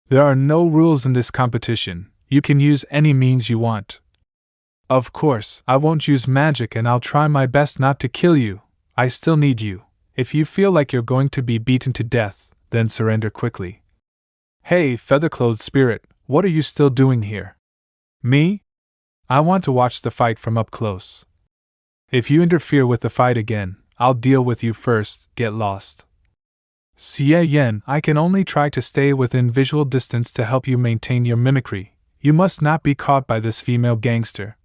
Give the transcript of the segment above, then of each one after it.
There are no rules in this competition, you can use any means you want. Of course, I won't use magic and I'll try my best not to kill you. I still need you. If you feel like you're going to be beaten to death, then surrender quickly. Hey, feather-clothed spirit, what are you still doing here? Me? I want to watch the fight from up close. If you interfere with the fight again, I'll deal with you first, get lost. Xie Yan, I can only try to stay within visual distance to help you maintain your mimicry. You must not be caught by this female gangster.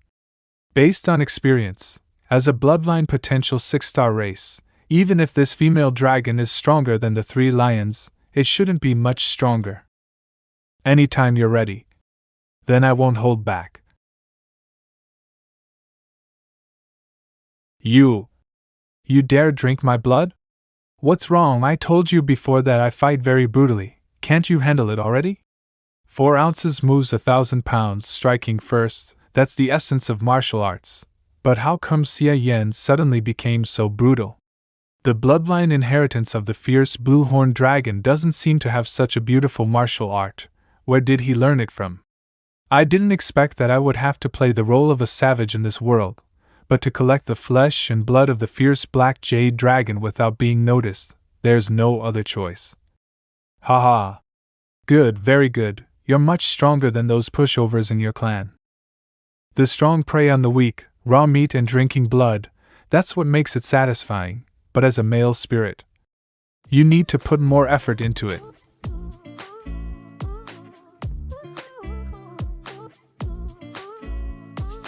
Based on experience, as a bloodline potential 6-star race, even if this female dragon is stronger than the 3 lions, it shouldn't be much stronger. Anytime you're ready. Then I won't hold back. You dare drink my blood? What's wrong? I told you before that I fight very brutally. Can't you handle it already? 4 ounces moves 1,000 pounds, striking first. That's the essence of martial arts. But how come Xie Yan suddenly became so brutal? The bloodline inheritance of the fierce blue-horned dragon doesn't seem to have such a beautiful martial art. Where did he learn it from? I didn't expect that I would have to play the role of a savage in this world, but to collect the flesh and blood of the fierce black jade dragon without being noticed, there's no other choice. Haha. Good, very good, you're much stronger than those pushovers in your clan. The strong prey on the weak, raw meat and drinking blood, that's what makes it satisfying, but as a male spirit, you need to put more effort into it.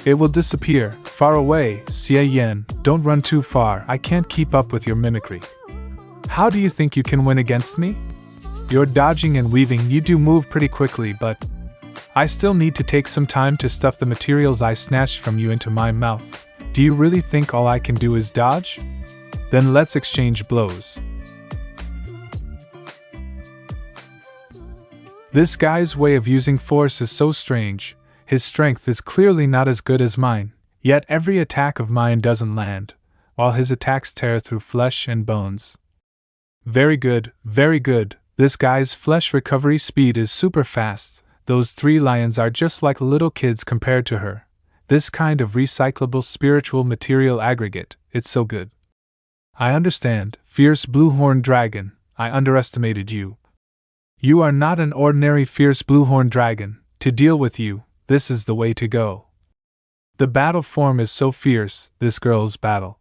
It will disappear, far away. Xie Yan, don't run too far, I can't keep up with your mimicry. How do you think you can win against me? You're dodging and weaving, you do move pretty quickly, but I still need to take some time to stuff the materials I snatched from you into my mouth. Do you really think all I can do is dodge? Then let's exchange blows. This guy's way of using force is so strange. His strength is clearly not as good as mine, yet every attack of mine doesn't land, while his attacks tear through flesh and bones. Very good, very good. This guy's flesh recovery speed is super fast. Those 3 lions are just like little kids compared to her. This kind of recyclable spiritual material aggregate, it's so good. I understand, fierce blue-horned dragon, I underestimated you. You are not an ordinary fierce blue-horned dragon. To deal with you, this is the way to go. The battle form is so fierce, this girl's battle.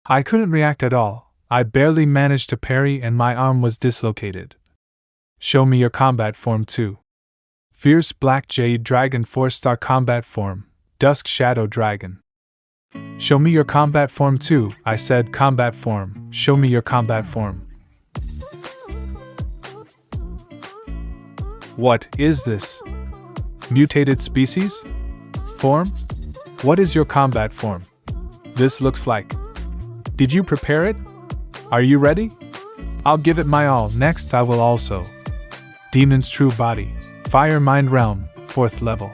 I couldn't react at all. I barely managed to parry and my arm was dislocated. Show me your combat form too. Fierce Black Jade Dragon 4-star combat form, Dusk Shadow Dragon. Show me your combat form too, I said combat form, show me your combat form. What is this? Mutated species? Form? What is your combat form? This looks like. Did you prepare it? Are you ready? I'll give it my all. Next I will also. Demon's True Body, Fire Mind Realm, 4th level.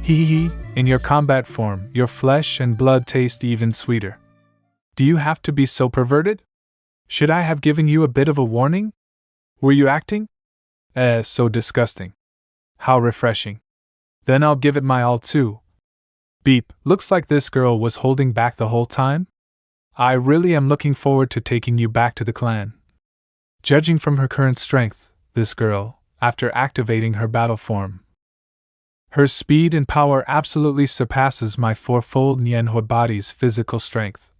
Hee. In your combat form, your flesh and blood taste even sweeter. Do you have to be so perverted? Should I have given you a bit of a warning? Were you acting? So disgusting. How refreshing. Then I'll give it my all too. Beep, looks like this girl was holding back the whole time? I really am looking forward to taking you back to the clan. Judging from her current strength, this girl, after activating her battle form, her speed and power absolutely surpasses my 4-fold manhua body's physical strength.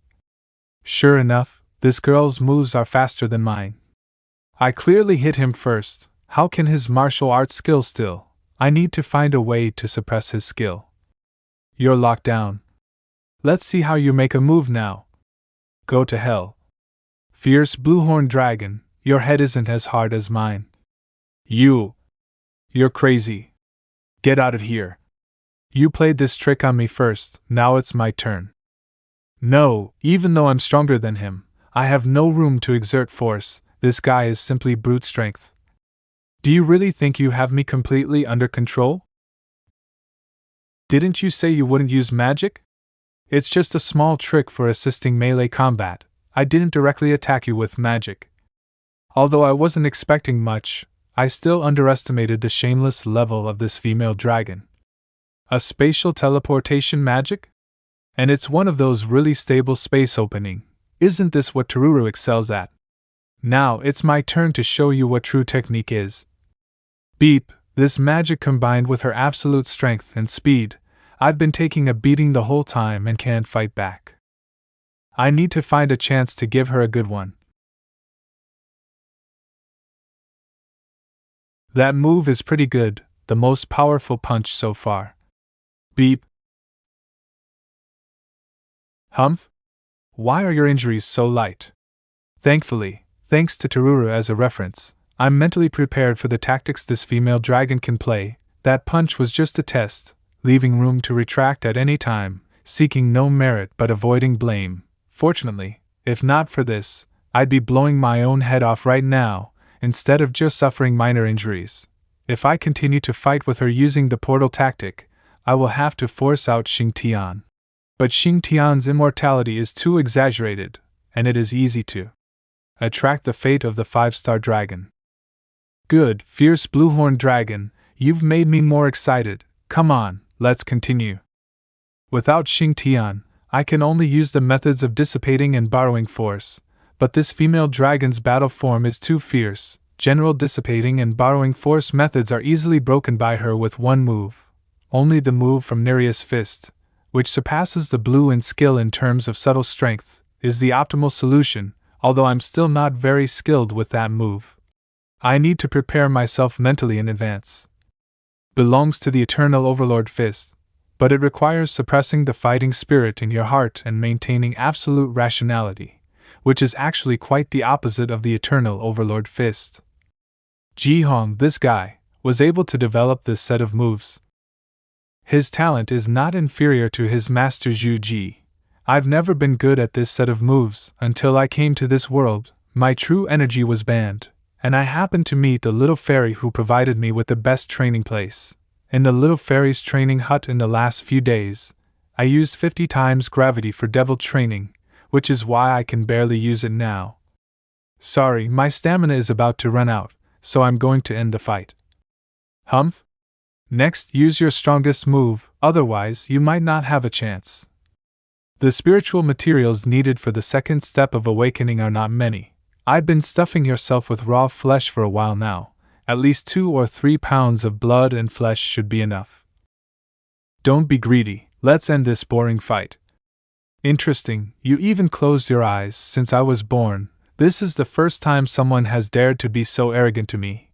Sure enough, this girl's moves are faster than mine. I clearly hit him first. How can his martial arts skill still? I need to find a way to suppress his skill. You're locked down. Let's see how you make a move now. Go to hell. Fierce blue-horned dragon, your head isn't as hard as mine. You're crazy. Get out of here. You played this trick on me first, now it's my turn. No, even though I'm stronger than him, I have no room to exert force. This guy is simply brute strength. Do you really think you have me completely under control? Didn't you say you wouldn't use magic? It's just a small trick for assisting melee combat. I didn't directly attack you with magic. Although I wasn't expecting much, I still underestimated the shameless level of this female dragon. A spatial teleportation magic? And it's one of those really stable space opening. Isn't this what Tururu excels at? Now it's my turn to show you what true technique is. Beep, this magic combined with her absolute strength and speed, I've been taking a beating the whole time and can't fight back. I need to find a chance to give her a good one. That move is pretty good, the most powerful punch so far. Beep. Humph? Why are your injuries so light? Thankfully, thanks to Tururu as a reference, I'm mentally prepared for the tactics this female dragon can play. That punch was just a test, leaving room to retract at any time, seeking no merit but avoiding blame. Fortunately, if not for this, I'd be blowing my own head off right now, instead of just suffering minor injuries. If I continue to fight with her using the portal tactic, I will have to force out Xie Yan. But Xie Yan's immortality is too exaggerated, and it is easy to attract the fate of the 5-star dragon. Good, fierce blue-horned dragon, you've made me more excited. Come on, let's continue. Without Xie Yan, I can only use the methods of dissipating and borrowing force, but this female dragon's battle form is too fierce. General dissipating and borrowing force methods are easily broken by her with one move. Only the move from Nereus' fist, which surpasses the blue in skill in terms of subtle strength, is the optimal solution, although I'm still not very skilled with that move. I need to prepare myself mentally in advance. Belongs to the Eternal Overlord Fist, but it requires suppressing the fighting spirit in your heart and maintaining absolute rationality, which is actually quite the opposite of the Eternal Overlord Fist. Jihong, this guy, was able to develop this set of moves. His talent is not inferior to his master Zhu Ji. I've never been good at this set of moves until I came to this world. My true energy was banned, and I happened to meet the little fairy who provided me with the best training place. In the little fairy's training hut in the last few days, I used 50 times gravity for devil training, which is why I can barely use it now. Sorry, my stamina is about to run out, so I'm going to end the fight. Humph? Next, use your strongest move, otherwise you might not have a chance. The spiritual materials needed for the second step of awakening are not many. I've been stuffing yourself with raw flesh for a while now. At least 2 or 3 pounds of blood and flesh should be enough. Don't be greedy, let's end this boring fight. Interesting, you even closed your eyes since I was born. This is the first time someone has dared to be so arrogant to me.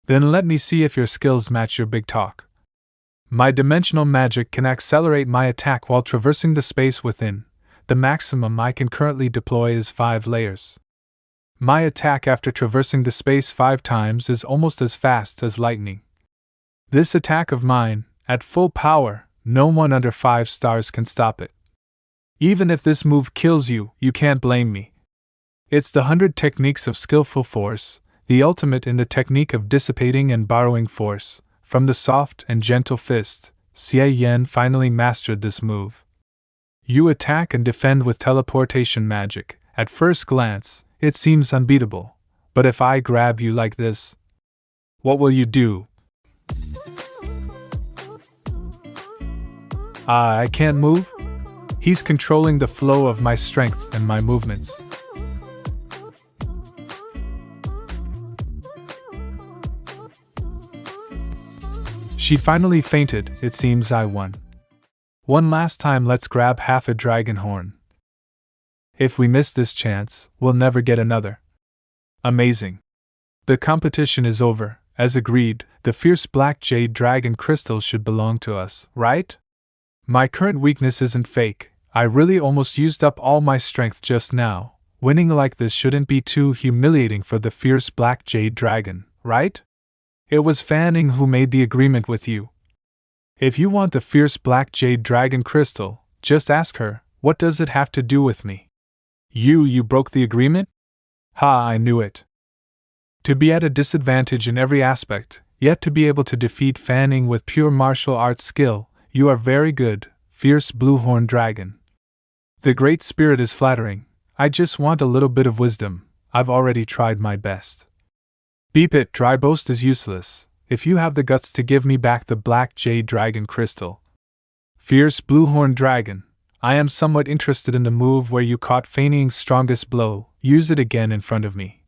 Then let me see if your skills match your big talk. My dimensional magic can accelerate my attack while traversing the space within. The maximum I can currently deploy is 5 layers. My attack after traversing the space 5 times is almost as fast as lightning. This attack of mine, at full power, no one under 5 stars can stop it. Even if this move kills you, you can't blame me. It's the 100 techniques of skillful force, the ultimate in the technique of dissipating and borrowing force. From the soft and gentle fist, Xie Yan finally mastered this move. You attack and defend with teleportation magic. At first glance, it seems unbeatable, but if I grab you like this, what will you do? I can't move? He's controlling the flow of my strength and my movements. She finally fainted, it seems I won. One last time, let's grab half a dragon horn. If we miss this chance, we'll never get another. Amazing. The competition is over. As agreed, the fierce black jade dragon crystal should belong to us, right? My current weakness isn't fake. I really almost used up all my strength just now. Winning like this shouldn't be too humiliating for the fierce black jade dragon, right? It was Fanning who made the agreement with you. If you want the fierce black jade dragon crystal, just ask her, what does it have to do with me? You broke the agreement? Ha, I knew it. To be at a disadvantage in every aspect, yet to be able to defeat Fanning with pure martial arts skill, you are very good, fierce blue-horned dragon. The Great Spirit is flattering. I just want a little bit of wisdom. I've already tried my best. Beep it, dry boast is useless. If you have the guts to give me back the black jade dragon crystal. Fierce blue-horned dragon, I am somewhat interested in the move where you caught Feining's strongest blow. Use it again in front of me.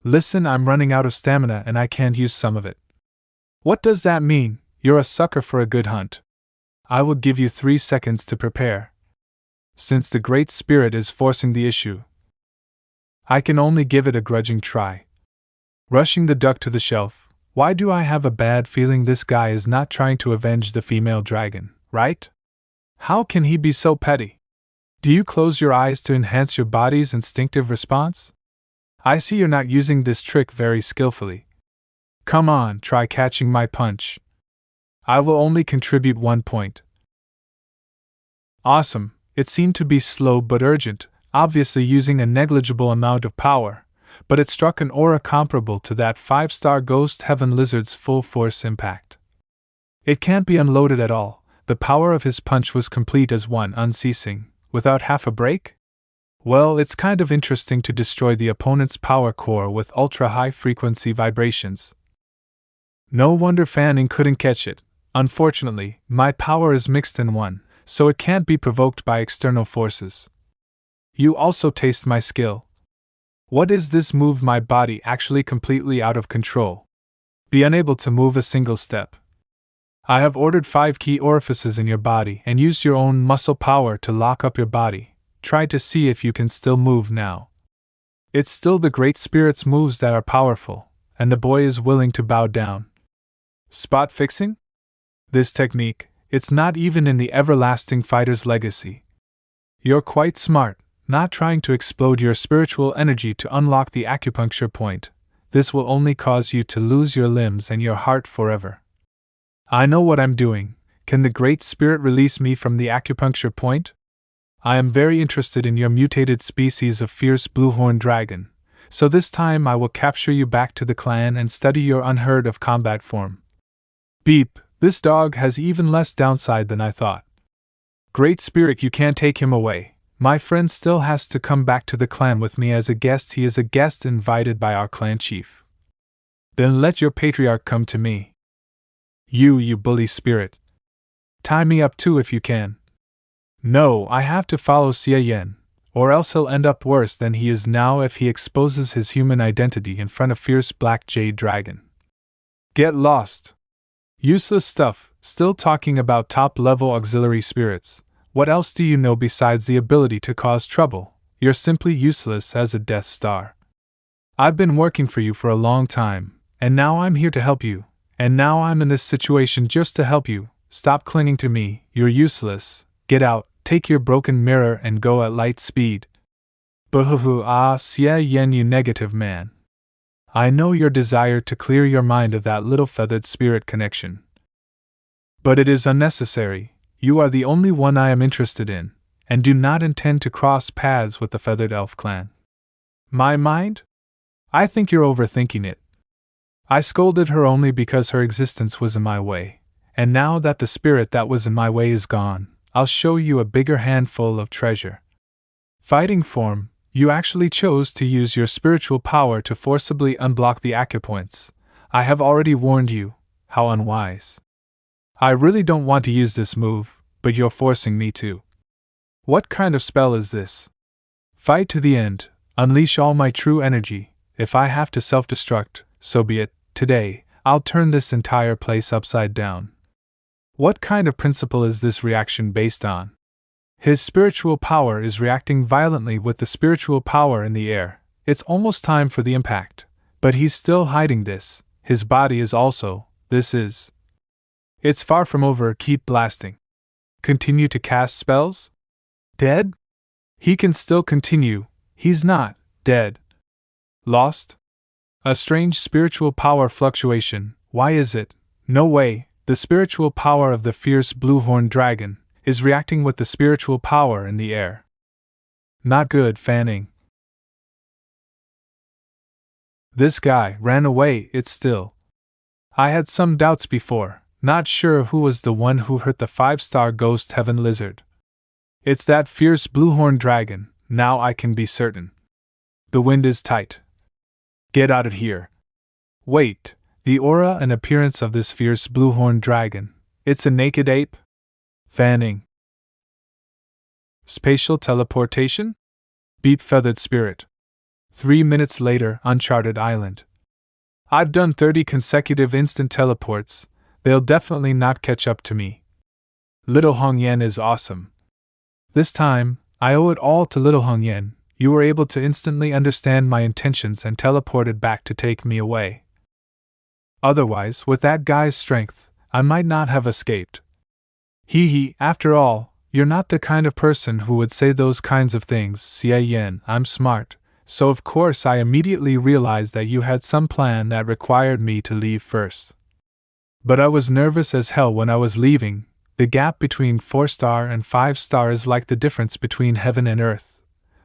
Listen, I'm running out of stamina and I can't use some of it. What does that mean? You're a sucker for a good hunt. I will give you 3 seconds to prepare. Since the Great Spirit is forcing the issue, I can only give it a grudging try. Rushing the duck to the shelf. Why do I have a bad feeling this guy is not trying to avenge the female dragon, right? How can he be so petty? Do you close your eyes to enhance your body's instinctive response? I see you're not using this trick very skillfully. Come on, try catching my punch. I will only contribute 1 point. Awesome, it seemed to be slow but urgent, obviously using a negligible amount of power, but it struck an aura comparable to that 5-star Ghost Heaven Lizard's full force impact. It can't be unloaded at all. The power of his punch was complete as one, unceasing, without half a break? Well, it's kind of interesting to destroy the opponent's power core with ultra-high frequency vibrations. No wonder Fanning couldn't catch it. Unfortunately, my power is mixed in one, so it can't be provoked by external forces. You also taste my skill. What is this move? My body actually completely out of control. Be unable to move a single step. I have ordered 5 key orifices in your body and used your own muscle power to lock up your body. Try to see if you can still move now. It's still the Great Spirit's moves that are powerful, and the boy is willing to bow down. Spot fixing? This technique, it's not even in the everlasting fighter's legacy. You're quite smart, not trying to explode your spiritual energy to unlock the acupuncture point. This will only cause you to lose your limbs and your heart forever. I know what I'm doing. Can the Great Spirit release me from the acupuncture point? I am very interested in your mutated species of fierce blue-horned dragon, so this time I will capture you back to the clan and study your unheard-of combat form. Beep, this dog has even less downside than I thought. Great Spirit, you can't take him away. My friend still has to come back to the clan with me as a guest. He is a guest invited by our clan chief. Then let your patriarch come to me. You bully spirit. Tie me up too if you can. No, I have to follow Xie Yan, or else he'll end up worse than he is now if he exposes his human identity in front of fierce black jade dragon. Get lost. Useless stuff, still talking about top-level auxiliary spirits. What else do you know besides the ability to cause trouble? You're simply useless as a Death Star. I've been working for you for a long time, and now I'm here to help you, and now I'm in this situation just to help you. Stop clinging to me, you're useless. Get out, take your broken mirror and go at light speed. Boo-hoo-hoo, Xie Yan, you negative man. I know your desire to clear your mind of that little feathered spirit connection. But it is unnecessary. You are the only one I am interested in, and do not intend to cross paths with the feathered elf clan. My mind? I think you're overthinking it. I scolded her only because her existence was in my way, and now that the spirit that was in my way is gone, I'll show you a bigger handful of treasure. Fighting form, you actually chose to use your spiritual power to forcibly unblock the acupoints. I have already warned you. How unwise. I really don't want to use this move, but you're forcing me to. What kind of spell is this? Fight to the end, unleash all my true energy. If I have to self-destruct, so be it. Today, I'll turn this entire place upside down. What kind of principle is this reaction based on? His spiritual power is reacting violently with the spiritual power in the air. It's almost time for the impact, but he's still hiding this. His body is also. It's far from over. Keep blasting. Continue to cast spells? Dead? He can still continue. He's not dead. Lost? A strange spiritual power fluctuation. Why is it? No way. The spiritual power of the fierce blue-horned dragon is reacting with the spiritual power in the air. Not good, Fanning. This guy ran away. It's still. I had some doubts before, not sure who was the one who hurt the 5-star Ghost Heaven Lizard. It's that fierce blue-horned dragon, now I can be certain. The wind is tight. Get out of here. Wait, the aura and appearance of this fierce blue-horned dragon. It's a naked ape? Fanning. Spatial teleportation? Beep feathered spirit. 3 minutes later, uncharted island. I've done 30 consecutive instant teleports, they'll definitely not catch up to me. Little Hong Yan is awesome. This time, I owe it all to Little Hong Yan. You were able to instantly understand my intentions and teleported back to take me away. Otherwise, with that guy's strength, I might not have escaped. Hee, after all, you're not the kind of person who would say those kinds of things, Xie Yan. I'm smart, so of course I immediately realized that you had some plan that required me to leave first. But I was nervous as hell when I was leaving. The gap between 4-star and 5-star is like the difference between heaven and earth.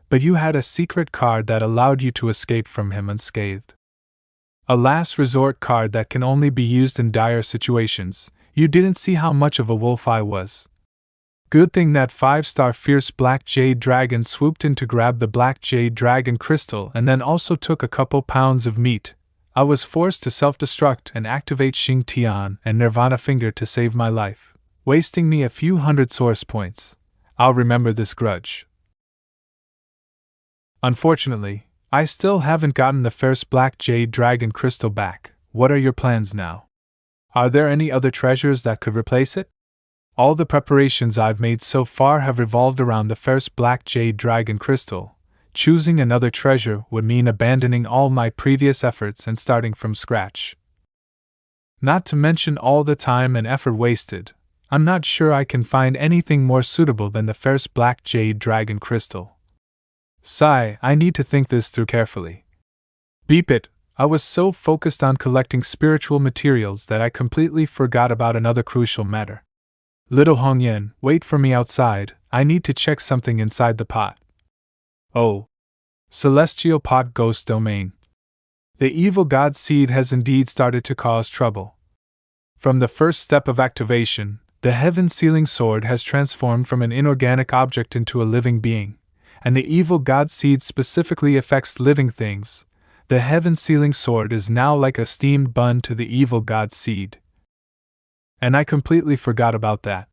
But you had a secret card that allowed you to escape from him unscathed. A last resort card that can only be used in dire situations. You didn't see how much of a wolf I was. Good thing that 5-star fierce black jade dragon swooped in to grab the black jade dragon crystal and then also took a couple pounds of meat. I was forced to self-destruct and activate Xing Tian and Nirvana Finger to save my life, wasting me a few hundred source points. I'll remember this grudge. Unfortunately, I still haven't gotten the first black jade dragon crystal back. What are your plans now? Are there any other treasures that could replace it? All the preparations I've made so far have revolved around the first black jade dragon crystal. Choosing another treasure would mean abandoning all my previous efforts and starting from scratch. Not to mention all the time and effort wasted, I'm not sure I can find anything more suitable than the first black jade dragon crystal. Sigh, I need to think this through carefully. Beep it, I was so focused on collecting spiritual materials that I completely forgot about another crucial matter. Little Hong Yan, wait for me outside, I need to check something inside the pot. Oh. Celestial Pot Ghost Domain. The evil god seed has indeed started to cause trouble. From the first step of activation, the heaven-sealing sword has transformed from an inorganic object into a living being, and the evil god seed specifically affects living things. The heaven-sealing sword is now like a steamed bun to the evil god seed. And I completely forgot about that.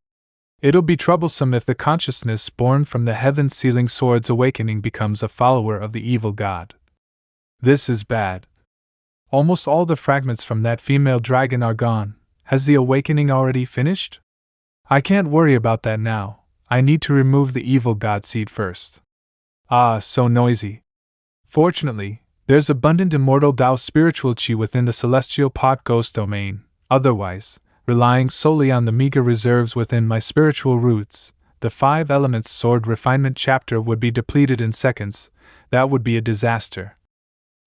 It'll be troublesome if the consciousness born from the heaven-sealing sword's awakening becomes a follower of the evil god. This is bad. Almost all the fragments from that female dragon are gone. Has the awakening already finished? I can't worry about that now. I need to remove the evil god seed first. Ah, so noisy. Fortunately, there's abundant immortal Tao spiritual chi within the celestial pot ghost domain. Otherwise, relying solely on the meager reserves within my spiritual roots, the 5 Elements Sword Refinement chapter would be depleted in seconds. That would be a disaster.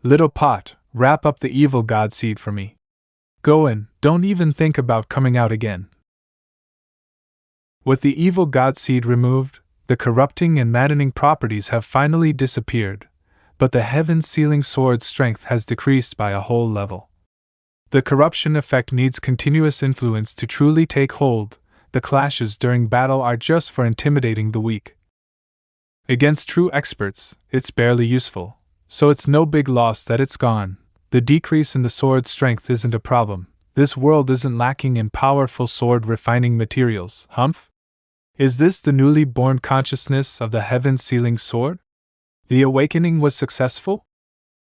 Little pot, wrap up the evil god seed for me. Go in, don't even think about coming out again. With the evil god seed removed, the corrupting and maddening properties have finally disappeared, but the heaven-sealing sword's strength has decreased by a whole level. The corruption effect needs continuous influence to truly take hold. The clashes during battle are just for intimidating the weak. Against true experts, it's barely useful, so it's no big loss that it's gone. The decrease in the sword's strength isn't a problem. This world isn't lacking in powerful sword refining materials. Humph? Is this the newly born consciousness of the heaven-sealing sword? The awakening was successful?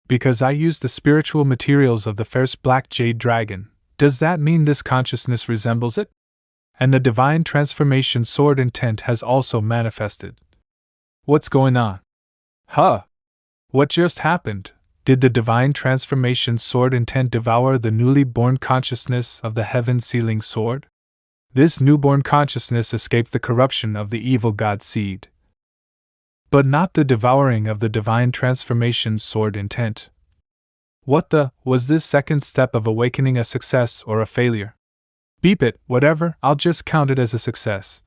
Because I used the spiritual materials of the first black jade dragon, does that mean this consciousness resembles it? And the divine transformation sword intent has also manifested. What's going on? Huh? What just happened? Did the divine transformation sword intent devour the newly born consciousness of the heaven-sealing sword? This newborn consciousness escaped the corruption of the evil god seed, but not the devouring of the divine transformation sword intent. Was this second step of awakening a success or a failure? Beep it, whatever, I'll just count it as a success.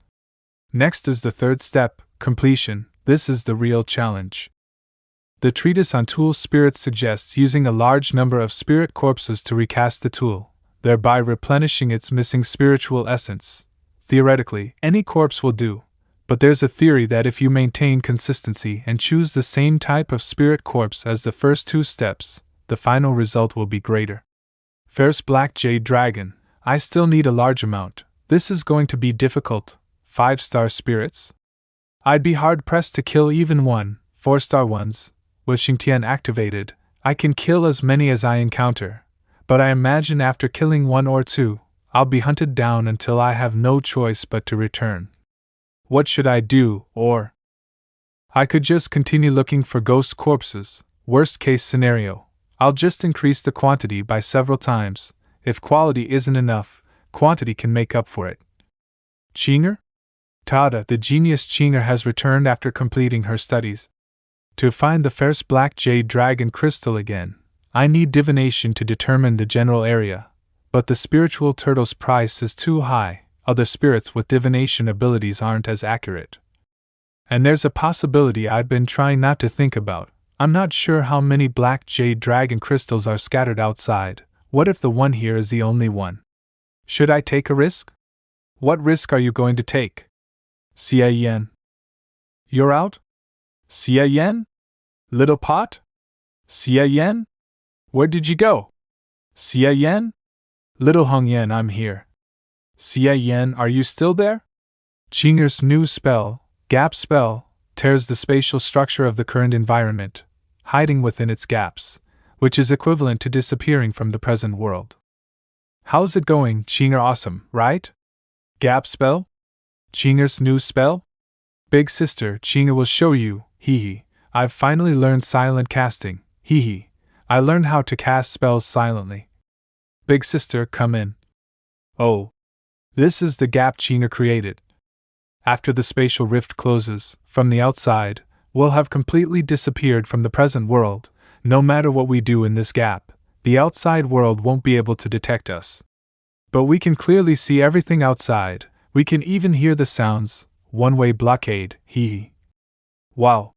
Next is the third step, completion. This is the real challenge. The treatise on tool spirits suggests using a large number of spirit corpses to recast the tool, thereby replenishing its missing spiritual essence. Theoretically, any corpse will do, but there's a theory that if you maintain consistency and choose the same type of spirit corpse as the first 2 steps, the final result will be greater. First Black Jade Dragon, I still need a large amount. This is going to be difficult. 5-star spirits? I'd be hard-pressed to kill even 4-star ones. With Xie Yan activated, I can kill as many as I encounter, but I imagine after killing 1 or 2, I'll be hunted down until I have no choice but to return. What should I do, or? I could just continue looking for ghost corpses. Worst case scenario, I'll just increase the quantity by several times. If quality isn't enough, quantity can make up for it. Qinger? Tada, the genius Qinger has returned after completing her studies. To find the first Black Jade Dragon crystal again, I need divination to determine the general area, but the spiritual turtle's price is too high. Other spirits with divination abilities aren't as accurate. And there's a possibility I've been trying not to think about. I'm not sure how many Black Jade Dragon crystals are scattered outside. What if the one here is the only one? Should I take a risk? What risk are you going to take? Xie Yan. You're out? Xie Yan? Little pot? Xie Yan? Where did you go? Xie Yan? Little Hong Yan, I'm here. Xie Yan, are you still there? Qinger's new spell, Gap Spell, tears the spatial structure of the current environment, hiding within its gaps, which is equivalent to disappearing from the present world. How's it going, Qinger? Awesome, right? Gap Spell? Qinger's new spell? Big sister, Qinger will show you, hee. I've finally learned silent casting, hee. I learned how to cast spells silently. Big sister, come in. Oh. This is the gap Qinger created. After the spatial rift closes, from the outside, we'll have completely disappeared from the present world. No matter what we do in this gap, the outside world won't be able to detect us. But we can clearly see everything outside, we can even hear the sounds. One-way blockade, hee. Wow.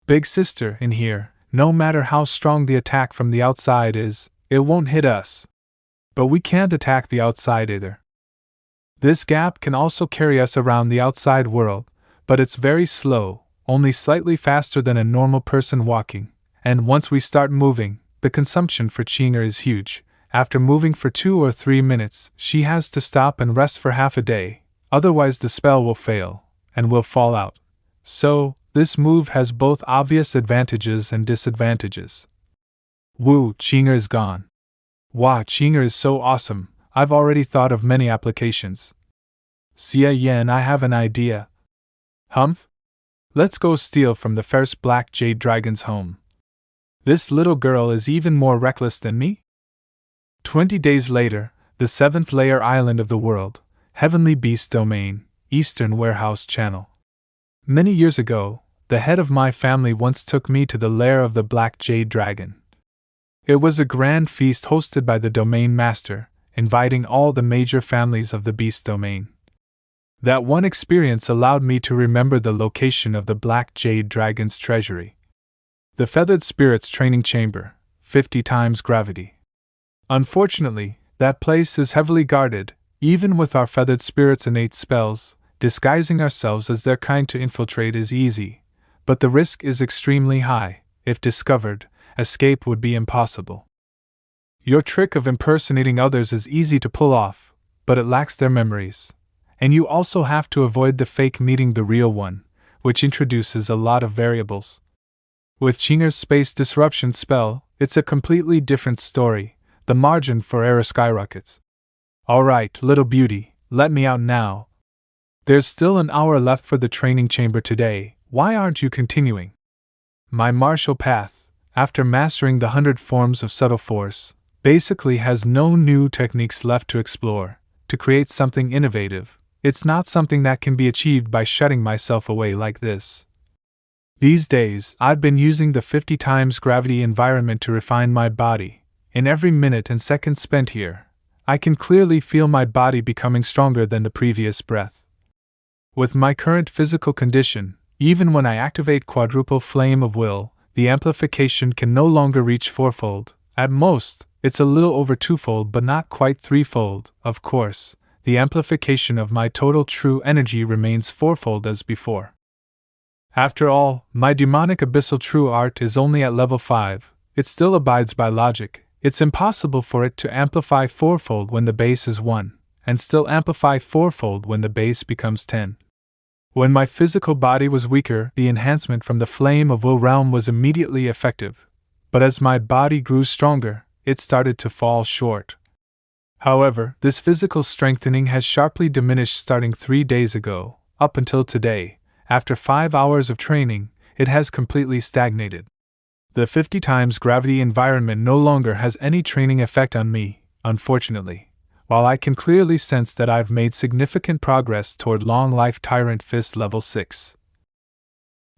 Big sister, in here, no matter how strong the attack from the outside is, it won't hit us. But we can't attack the outside either. This gap can also carry us around the outside world, but it's very slow, only slightly faster than a normal person walking, and once we start moving, the consumption for Qinger is huge. After moving for 2 or 3 minutes, she has to stop and rest for half a day, otherwise the spell will fail, and will fall out. So, this move has both obvious advantages and disadvantages. Woo, Qinger is gone. Wow, Qinger is so awesome. I've already thought of many applications. Xie Yan, I have an idea. Humph? Let's go steal from the first Black Jade Dragon's home. This little girl is even more reckless than me? 20 days later, the 7th layer island of the world, Heavenly Beast Domain, Eastern Warehouse Channel. Many years ago, the head of my family once took me to the lair of the Black Jade Dragon. It was a grand feast hosted by the domain master, inviting all the major families of the Beast Domain. That one experience allowed me to remember the location of the Black Jade Dragon's treasury. The Feathered Spirits Training Chamber, 50 times gravity. Unfortunately, that place is heavily guarded, even with our Feathered Spirits' innate spells. Disguising ourselves as their kind to infiltrate is easy, but the risk is extremely high. If discovered, escape would be impossible. Your trick of impersonating others is easy to pull off, but it lacks their memories. And you also have to avoid the fake meeting the real one, which introduces a lot of variables. With Qinger's Space Disruption spell, it's a completely different story. The margin for error skyrockets. Alright, little beauty, let me out now. There's still an hour left for the training chamber today. Why aren't you continuing? My martial path, after mastering the 100 forms of subtle force, basically has no new techniques left to explore. To create something innovative, it's not something that can be achieved by shutting myself away like this. These days, I've been using the 50 times gravity environment to refine my body. In every minute and second spent here, I can clearly feel my body becoming stronger than the previous breath. With my current physical condition, even when I activate quadruple flame of will, the amplification can no longer reach fourfold. At most, it's a little over twofold but not quite threefold. Of course, the amplification of my total true energy remains fourfold as before. After all, my demonic abyssal true art is only at level 5, it still abides by logic. It's impossible for it to amplify fourfold when the base is 1, and still amplify fourfold when the base becomes 10. When my physical body was weaker, the enhancement from the flame of will realm was immediately effective, but as my body grew stronger, it started to fall short. However, this physical strengthening has sharply diminished starting 3 days ago. Up until today, after 5 hours of training, it has completely stagnated. The 50 times gravity environment no longer has any training effect on me, unfortunately, while I can clearly sense that I've made significant progress toward Long Life Tyrant Fist level 6.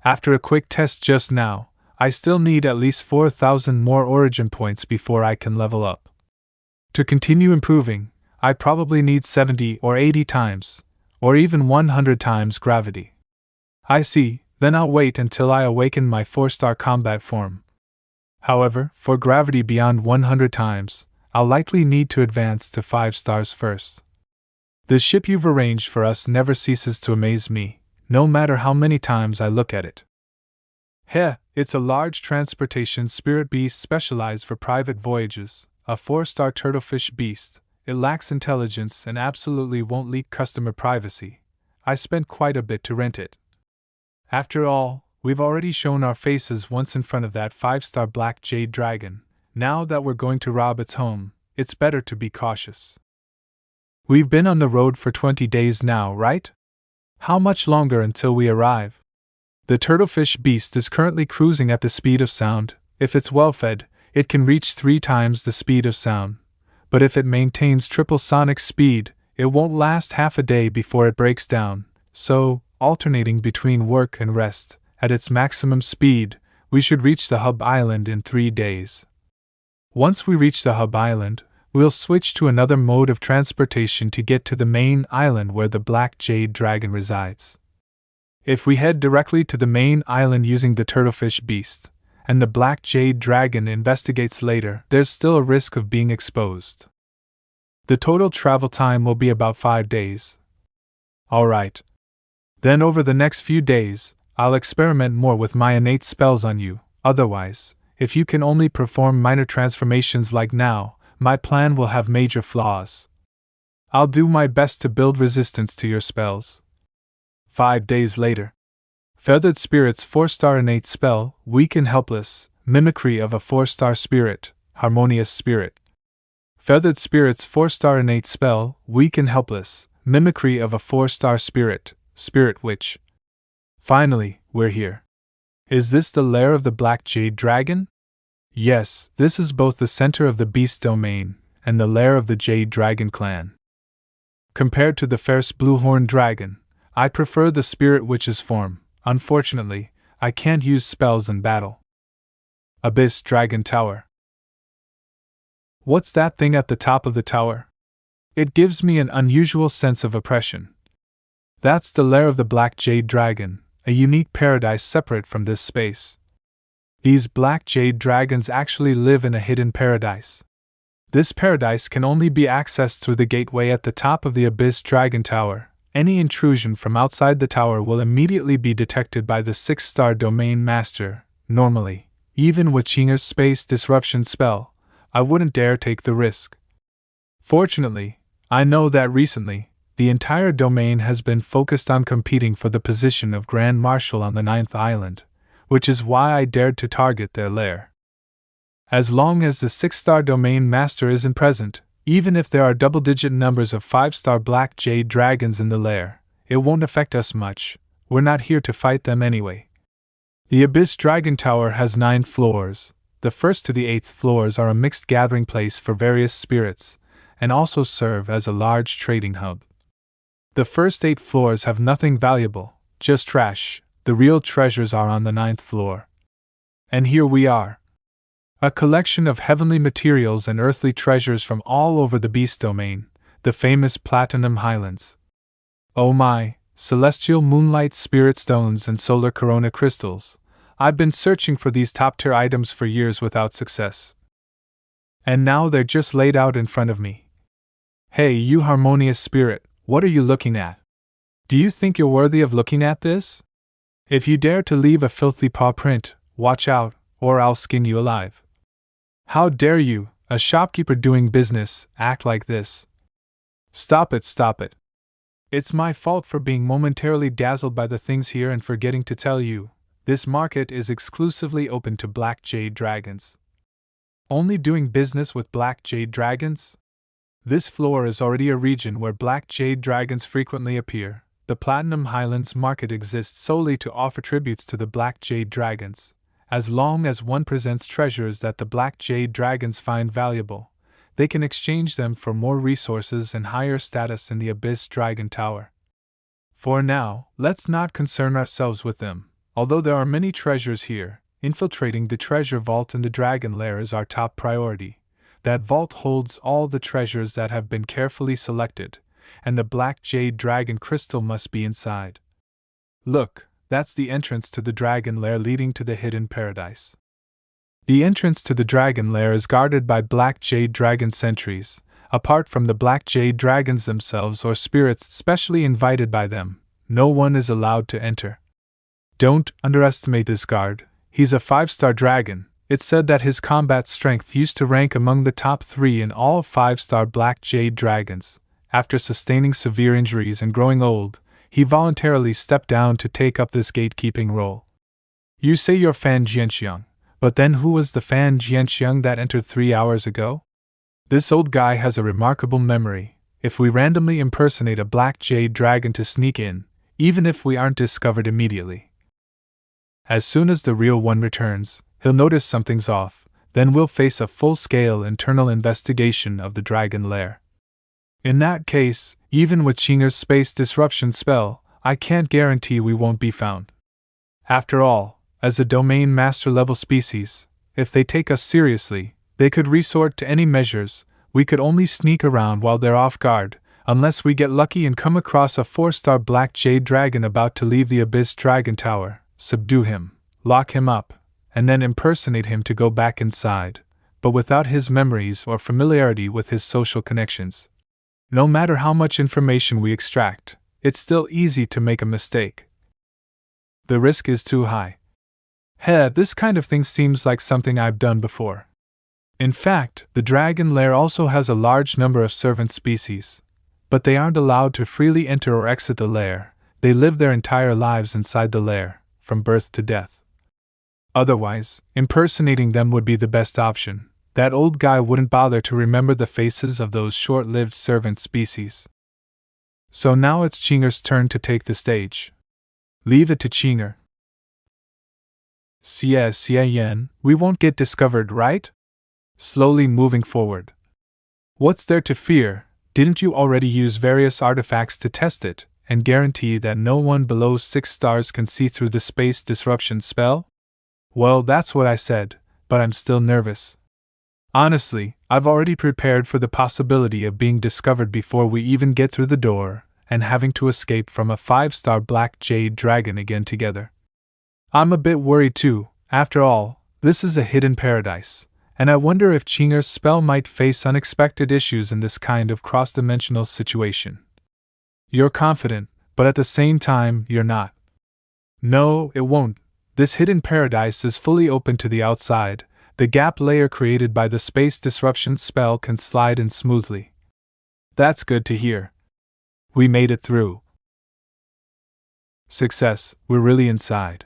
After a quick test just now, I still need at least 4,000 more origin points before I can level up. To continue improving, I probably need 70 or 80 times, or even 100 times gravity. I see, then I'll wait until I awaken my 4-star combat form. However, for gravity beyond 100 times, I'll likely need to advance to 5 stars first. The ship you've arranged for us never ceases to amaze me, no matter how many times I look at it. Heh, it's a large transportation spirit beast specialized for private voyages, a 4-star turtlefish beast. It lacks intelligence and absolutely won't leak customer privacy. I spent quite a bit to rent it. After all, we've already shown our faces once in front of that 5-star black jade dragon. Now that we're going to rob its home, it's better to be cautious. We've been on the road for 20 days now, right? How much longer until we arrive? The turtlefish beast is currently cruising at the speed of sound. If it's well fed, it can reach 3 times the speed of sound. But if it maintains triple sonic speed, it won't last half a day before it breaks down. So, alternating between work and rest, at its maximum speed, we should reach the hub island in 3 days. Once we reach the hub island, we'll switch to another mode of transportation to get to the main island where the black jade dragon resides. If we head directly to the main island using the turtlefish beast, and the black jade dragon investigates later, there's still a risk of being exposed. The total travel time will be about 5 days. Alright. Then over the next few days, I'll experiment more with my innate spells on you. Otherwise, if you can only perform minor transformations like now, my plan will have major flaws. I'll do my best to build resistance to your spells. 5 days later. Feathered Spirit's 4-star innate spell, Weak and Helpless, Mimicry of a 4-star Spirit, Harmonious Spirit. Feathered Spirit's 4-star innate spell, Weak and Helpless, Mimicry of a 4-star Spirit, Spirit Witch. Finally, we're here. Is this the lair of the Black Jade Dragon? Yes, this is both the center of the Beast Domain and the lair of the Jade Dragon clan. Compared to the fierce Bluehorn Dragon, I prefer the Spirit Witch's form. Unfortunately, I can't use spells in battle. Abyss Dragon Tower. What's that thing at the top of the tower? It gives me an unusual sense of oppression. That's the lair of the Black Jade Dragon, a unique paradise separate from this space. These Black Jade Dragons actually live in a hidden paradise. This paradise can only be accessed through the gateway at the top of the Abyss Dragon Tower. Any intrusion from outside the tower will immediately be detected by the 6-star Domain Master. Normally, even with Chinger's Space Disruption spell, I wouldn't dare take the risk. Fortunately, I know that recently, the entire domain has been focused on competing for the position of Grand Marshal on the 9th island, which is why I dared to target their lair. As long as the 6-star Domain Master isn't present, even if there are double-digit numbers of 5-star Black Jade Dragons in the lair, it won't affect us much. We're not here to fight them anyway. The Abyss Dragon Tower has 9 floors. The 1st to the 8th floors are a mixed gathering place for various spirits, and also serve as a large trading hub. The first 8 floors have nothing valuable, just trash. The real treasures are on the 9th floor. And here we are. A collection of heavenly materials and earthly treasures from all over the Beast Domain, the famous Platinum Highlands. Oh my, celestial moonlight spirit stones and solar corona crystals. I've been searching for these top-tier items for years without success. And now they're just laid out in front of me. Hey, you harmonious spirit, what are you looking at? Do you think you're worthy of looking at this? If you dare to leave a filthy paw print, watch out, or I'll skin you alive. How dare you, a shopkeeper doing business, act like this? Stop it, stop it. It's my fault for being momentarily dazzled by the things here and forgetting to tell you, this market is exclusively open to black jade dragons. Only doing business with black jade dragons? This floor is already a region where black jade dragons frequently appear. The Platinum Highlands market exists solely to offer tributes to the black jade dragons. As long as one presents treasures that the black jade dragons find valuable, they can exchange them for more resources and higher status in the Abyss Dragon Tower. For now, let's not concern ourselves with them. Although there are many treasures here, infiltrating the treasure vault in the Dragon Lair is our top priority. That vault holds all the treasures that have been carefully selected, and the black jade dragon crystal must be inside. Look, that's the entrance to the Dragon Lair leading to the hidden paradise. The entrance to the Dragon Lair is guarded by black jade dragon sentries. Apart from the black jade dragons themselves or spirits specially invited by them, no one is allowed to enter. Don't underestimate this guard. He's a 5-star dragon. It's said that his combat strength used to rank among the top 3 in all 5-star black jade dragons. After sustaining severe injuries and growing old, he voluntarily stepped down to take up this gatekeeping role. You say you're Fan Jianxiang, but then who was the Fan Jianxiang that entered 3 hours ago? This old guy has a remarkable memory. If we randomly impersonate a black jade dragon to sneak in, even if we aren't discovered immediately, as soon as the real one returns, he'll notice something's off, then we'll face a full-scale internal investigation of the Dragon Lair. In that case, even with Qing'er's space disruption spell, I can't guarantee we won't be found. After all, as a domain master level species, if they take us seriously, they could resort to any measures. We could only sneak around while they're off guard, unless we get lucky and come across a 4-star black jade dragon about to leave the Abyss Dragon Tower, subdue him, lock him up, and then impersonate him to go back inside, but without his memories or familiarity with his social connections. No matter how much information we extract, it's still easy to make a mistake. The risk is too high. This kind of thing seems like something I've done before. In fact, the Dragon Lair also has a large number of servant species, but they aren't allowed to freely enter or exit the lair. They live their entire lives inside the lair, from birth to death. Otherwise, impersonating them would be the best option. That old guy wouldn't bother to remember the faces of those short-lived servant species. So now it's Qing'er's turn to take the stage. Leave it to Qing'er. Xie Yan, we won't get discovered, right? Slowly moving forward. What's there to fear? Didn't you already use various artifacts to test it, and guarantee that no one below 6 stars can see through the space disruption spell? Well, that's what I said, but I'm still nervous. Honestly, I've already prepared for the possibility of being discovered before we even get through the door, and having to escape from a 5-star black jade dragon again together. I'm a bit worried too. After all, this is a hidden paradise, and I wonder if Qing'er's spell might face unexpected issues in this kind of cross-dimensional situation. You're confident, but at the same time, you're not. No, it won't. This hidden paradise is fully open to the outside. The gap layer created by the space disruption spell can slide in smoothly. That's good to hear. We made it through. Success, we're really inside.